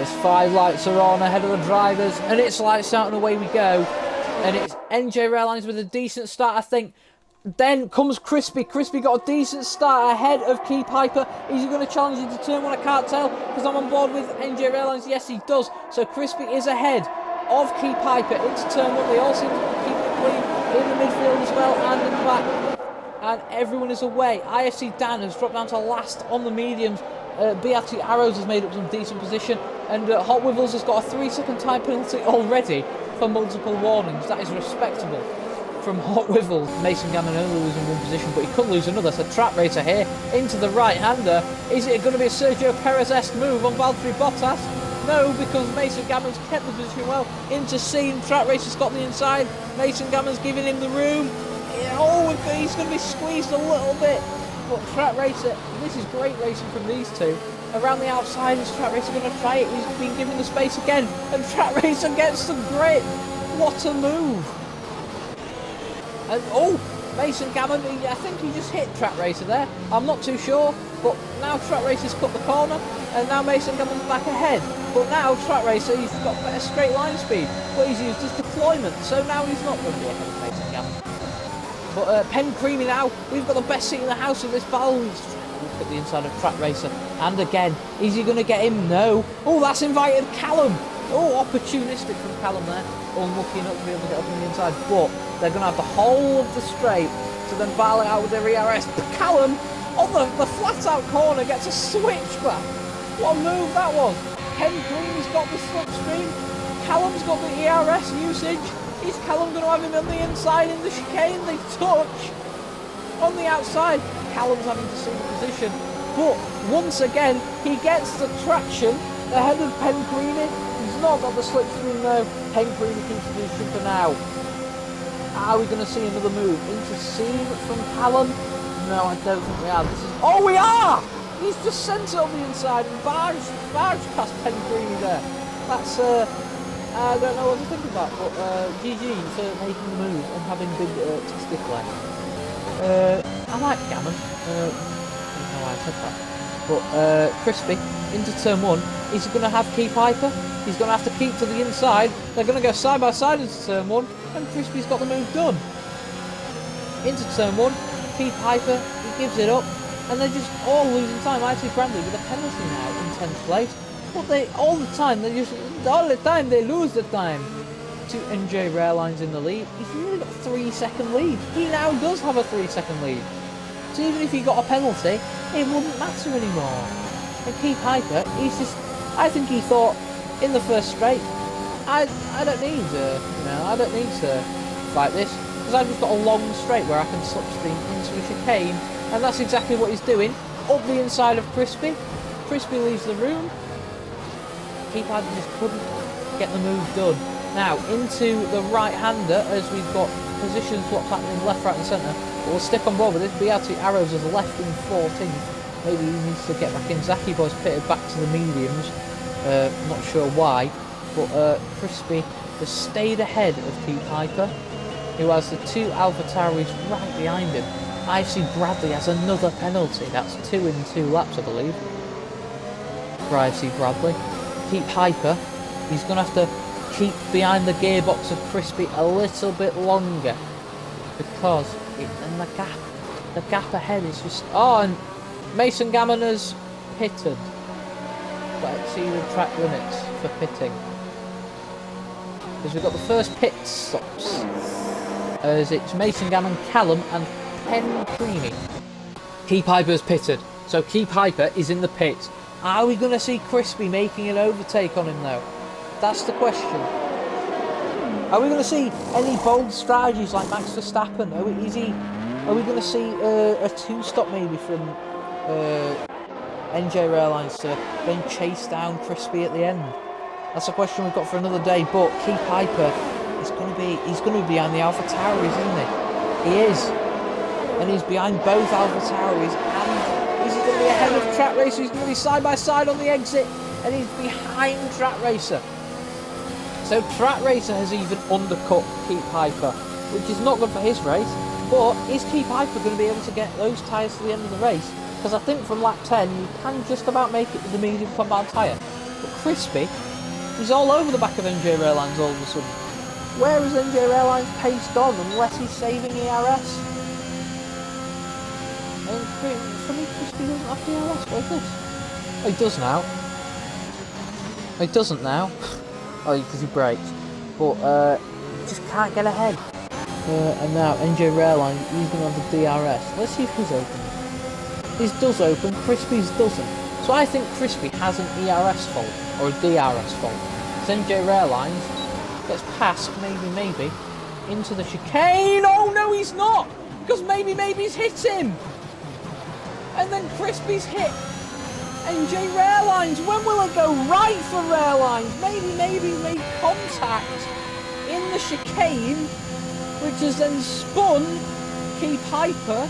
There's 5 lights are on ahead of the drivers, and it's lights out and away we go. And it's NJ Airlines with a decent start, I think. Then comes Crispy. Crispy got a decent start ahead of Key Piper. Is he going to challenge into turn 1? I can't tell because I'm on board with NJ Airlines. Yes, he does. So Crispy is ahead of Key Piper into turn 1. They all seem to keep it clean in the midfield as well and in the back. And everyone is away. IFC Dan has dropped down to last on the mediums. BRT Arrows has made up some decent position. And Hot Wivels has got a 3-second time penalty already for multiple warnings. That is respectable from Hot Wivels. Mason Gammon only losing 1 position, but he could lose another. So Trap Racer here into the right-hander. Is it going to be a Sergio Perez-esque move on Valtteri Bottas? No, because Mason Gammon's kept the position well. Into C, Trap Racer's got the inside. Mason Gammon's giving him the room. Oh, he's going to be squeezed a little bit. But Trap Racer, this is great racing from these two. Around the outside, is Trap Racer going to try it? He's been given the space again. And Trap Racer gets the grip. What a move. And, oh, Mason Gammon, I think he just hit Trap Racer there. I'm not too sure. But now Trap Racer's cut the corner. And now Mason Gammon's back ahead. But now Trap Racer, he's got better straight line speed. But he's used his deployment. So now he's not going to be ahead of Mason Gammon. But Pen Creamy now, we've got the best seat in the house with this battle. Look at the inside of Trap Racer. And again, is he going to get him? No. Oh, that's invited Callum. Oh, opportunistic from Callum there. Unlucky enough to be able to get up on the inside. But they're going to have the whole of the straight to then battle it out with their ERS. But Callum, on the flat-out corner, gets a switchback. What a move that was. Pen Creamy's got the slipstream. Callum's got the ERS usage. Is Callum going to have him on the inside in the chicane? They touch on the outside. Callum's having to see the position. But once again, he gets the traction ahead of Pen Creamy. He's not got the slipstream though. Pen Creamy keeps the position for now. Are we going to see another move? Into seam from Callum? No, I don't think we are. Oh, we are! He's just sent it on the inside and barged past Pen Creamy there. That's I don't know what to think about, but GG for making the move and having big testicle. I like Gammon. I don't know why I said that. But Crispy into turn 1. Is he going to have Key Piper? He's going to have to keep to the inside. They're going to go side by side into turn 1, and Crispy's got the move done. Into turn 1, Key Piper, he gives it up, and they're just all losing time. IC Bradley with a penalty now in 10th place. But they all the time they lose the time to NJ Airlines in the lead. He's really got a 3-second lead. He now does have a 3-second lead. So even if he got a penalty, it wouldn't matter anymore. And Key Piper, I think he thought in the first straight, I don't need I don't need to fight this because I've just got a long straight where I can slipstream into a chicane, and that's exactly what he's doing. Up the inside of Crispy. Crispy leaves the room. Key Piper just couldn't get the move done. Now, into the right-hander, as we've got position swaps happening left, right and centre. But we'll stick on board with this. BRT Arrows has left in 14th. Maybe he needs to get back in. Zaki Boy's pitted back to the mediums. Not sure why. But Crispy has stayed ahead of Key Piper, who has the 2 Alpha Tauris right behind him. IFC Bradley has another penalty. That's 2 in 2 laps, I believe, for IFC Bradley. Key Piper, he's going to have to keep behind the gearbox of Crispy a little bit longer because in the gap ahead is just... Oh, and Mason Gammon has pitted, but exceeded track limits for pitting. Because we've got the first pit stops, as it's Mason Gammon, Callum and Pen Creamy. Key Piper's pitted, so Key Piper is in the pits. Are we going to see Crispy making an overtake on him though? That's the question. Are we going to see any bold strategies like Max Verstappen? Are we going to see a 2-stop maybe from NJ Airlines to then chase down Crispy at the end? That's a question we've got for another day. But Key Piper he's going to be behind the Alpha Tauris, isn't he? He is, and he's behind both Alpha Tauris. And is he going to be ahead of Trap Racer? He's going to be side by side on the exit, and he's behind Trap Racer. So Trap Racer has even undercut Key Piper, which is not good for his race. But is Key Piper going to be able to get those tyres to the end of the race? Because I think from lap 10 you can just about make it with the medium compound tyre. But Crispy is all over the back of NJ Airlines all of a sudden. Where has NJ Airlines' pace gone unless he's saving ERS? And for me, Crispy doesn't have DRS. What is this? Oh, he does now. He doesn't now. Oh, because he brakes. But he just can't get ahead. And now NJ Airlines, he's going to have the DRS. Let's see if he's open. His does open, Crispy's doesn't. So I think Crispy has an ERS fault, or a DRS fault. Because NJ Airlines gets past, maybe, into the chicane. Oh no, he's not! Because maybe's hit him! And then Crispy's hit NJ Airlines. When will it go right for Airlines? Maybe made contact in the chicane, which has then spun Key Piper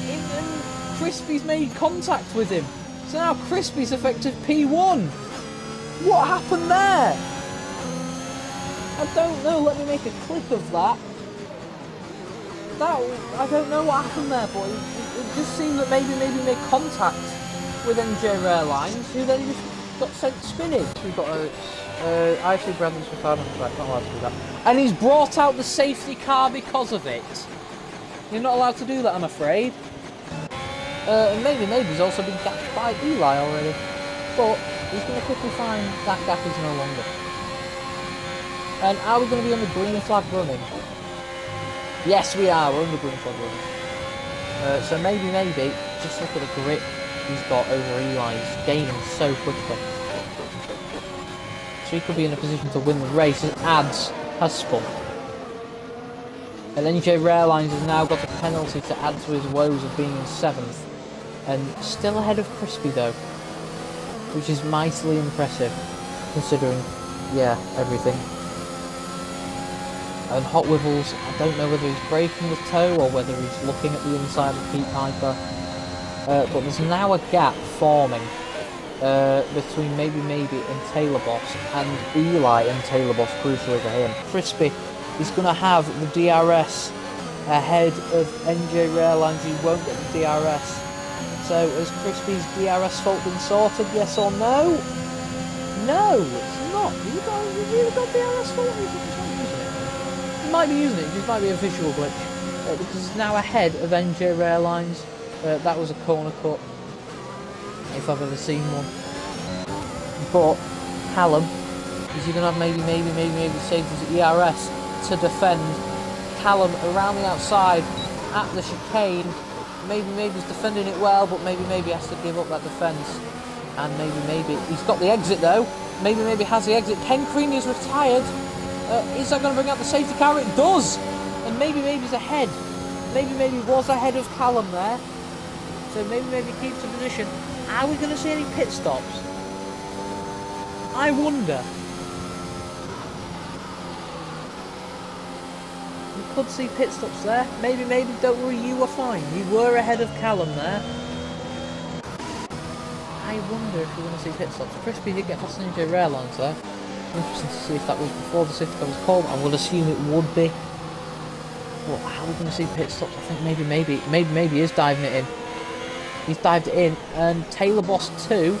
in, and Crispy's made contact with him. So now Crispy's effective P1. What happened there? I don't know. Let me make a clip of that. I don't know what happened there, but it just seemed that maybe made contact with NJ Airlines, who then just got sent spinning. We've got I see Bradley's Ricardo on the track, not allowed to do that. And he's brought out the safety car because of it. You're not allowed to do that, I'm afraid. And maybe he's also been gapped by Eli already. But he's going to quickly find that gap is no longer. And are we going to be on the green flag running? Yes, we are. We're on the green flag running. So maybe, just look at the grip he's got over Eli. He's gaining so quickly. So he could be in a position to win the race as Ads has spun. And NJ Airlines has now got a penalty to add to his woes of being in 7th. And still ahead of Crispy though. Which is mightily impressive, considering, yeah, everything. And Hot Wibbles, I don't know whether he's breaking the toe or whether he's looking at the inside of Pete Piper. But there's now a gap forming between maybe and Taylor Boss, and Eli and Taylor Boss, crucially for him. Crispy is going to have the DRS ahead of NJ Airlines. He won't get the DRS. So has Crispy's DRS fault been sorted, yes or no? No, it's not. He's really got DRS fault. He's not using it. He might be using it. It just might be a visual glitch because it's now ahead of NJ Airlines. That was a corner cut, if I've ever seen one. But Callum, is he going to have maybe saved his ERS to defend Callum around the outside at the chicane? Maybe he's defending it well, but maybe has to give up that defence. And maybe he's got the exit though. Maybe has the exit. Ken Creaney is retired. Is that going to bring out the safety car? It does. And maybe's ahead. Maybe was ahead of Callum there. So maybe keeps the position. Are we going to see any pit stops? I wonder. We could see pit stops there. Maybe don't worry, you were fine. You were ahead of Callum there. I wonder if we're going to see pit stops. Crispy did get past NJ Airlines there. Interesting to see if that was before the safety car was called. I would assume it would be. But how are we going to see pit stops? I think maybe is diving it in. He's dived it in, and Taylor Boss too.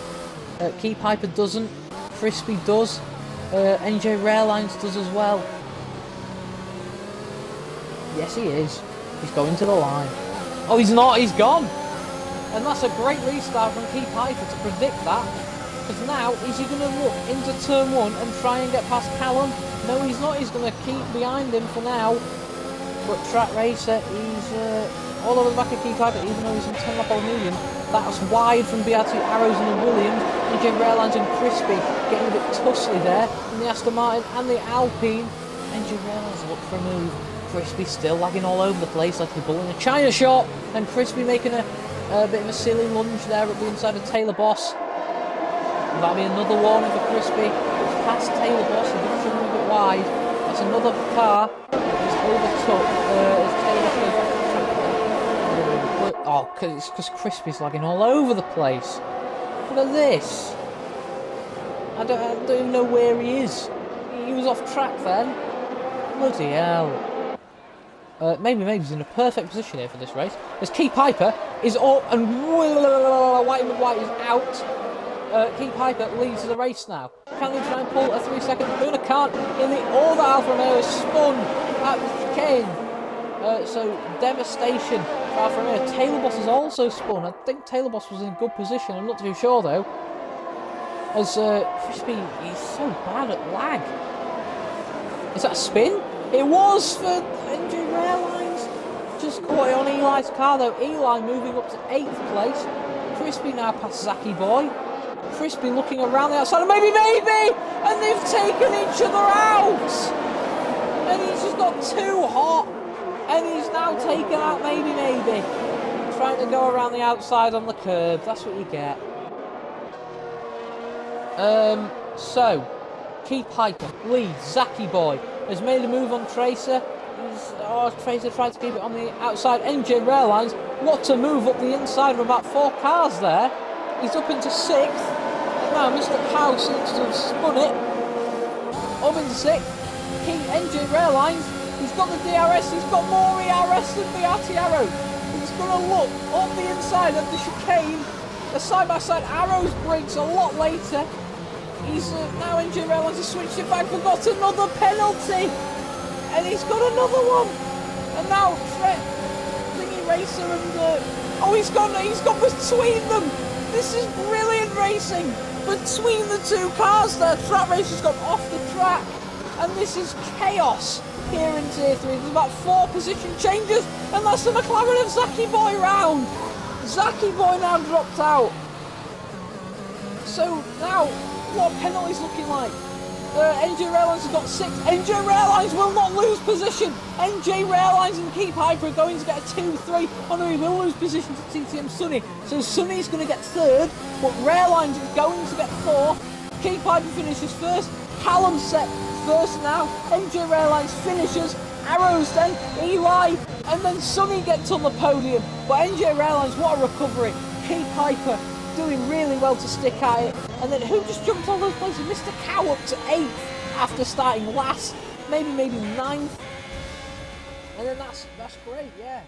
Key Piper doesn't. Crispy does. NJ Airlines does as well. Yes, he is. He's going to the line. Oh, he's not. He's gone. And that's a great restart from Key Piper to predict that. Because now, is he going to look into turn 1 and try and get past Callum? No, he's not. He's going to keep behind him for now. But Track Racer, he's all over the back of Key Piper, even though he's in 10 lap on medium. That's wide from BRT Arrows and the Williams. NJ Airlines and Crispy getting a bit tussly there in the Aston Martin and the Alpine. NJ Airlines look for a move. Crispy still lagging all over the place like the bull in a China shop. And Crispy making a bit of a silly lunge there at the inside of Taylor Boss. That'll be another warning for Crispy. It's past Taylor Boss, he did a bit wide. That's another car that's overtook as Taylor Boss goes back to the track. Oh, because Crispy's lagging all over the place. Look at this. I don't even know where he is. He was off track then. Bloody hell. Maybe he's in a perfect position here for this race. As Key Piper is all and White is out. Keith Piper leads the race now. Can they try and pull a 3 second? Una can't. Nearly all the Alfa Romeo is spun at the chicane. So devastation for Alfa Romeo. Taylor Boss is also spun. I think Taylor Boss was in a good position. I'm not too sure though. As Crispy, he's so bad at lag. Is that a spin? It was for NJ Airlines. Just caught it on Eli's car though. Eli moving up to 8th place. Crispy now past Zachy Boy. Crispy looking around the outside, and maybe, and they've taken each other out. And he's just got too hot, and he's now taken out maybe, trying to go around the outside on the curb. That's what you get. So Keith Piper leads. Zachy Boy has made a move on Tracer. Tracer tried to keep it on the outside. NJ Airlines, what to move up the inside of about 4 cars there. He's up into 6th. And now Mr. Cow seems to have spun it. Up into 6th. NJ Airlines, he's got the DRS, he's got more ERS than the Arrow. He's going to look on the inside of the chicane. The side-by-side Arrows brakes a lot later. He's now NJ Airlines has switched it back, but got another penalty. And he's got another one. And now Thingy Racer and he's gone between them. This is brilliant racing between the 2 cars there. Track Racer's gone off the track, and this is chaos here in Tier 3. There's about 4 position changes, and that's the McLaren of Zachy Boy round. Zachy Boy now dropped out. So now, what are penalties looking like? NJ Airlines has got 6th. NJ Airlines will not lose position. NJ Airlines and Keith Piper are going to get a 2-3. Oh no, he will lose position to TTM Sunny. So Sunny's going to get 3rd, but Airlines is going to get 4th. Keith Piper finishes 1st. Callum set 1st now. NJ Airlines finishes. Arrows then, Eli, and then Sunny gets on the podium. But NJ Airlines, what a recovery. Keith Piper doing really well to stick at it. And then who just jumped all those places? Mr. Cow up to 8th after starting last, maybe 9th. And then that's great, yeah.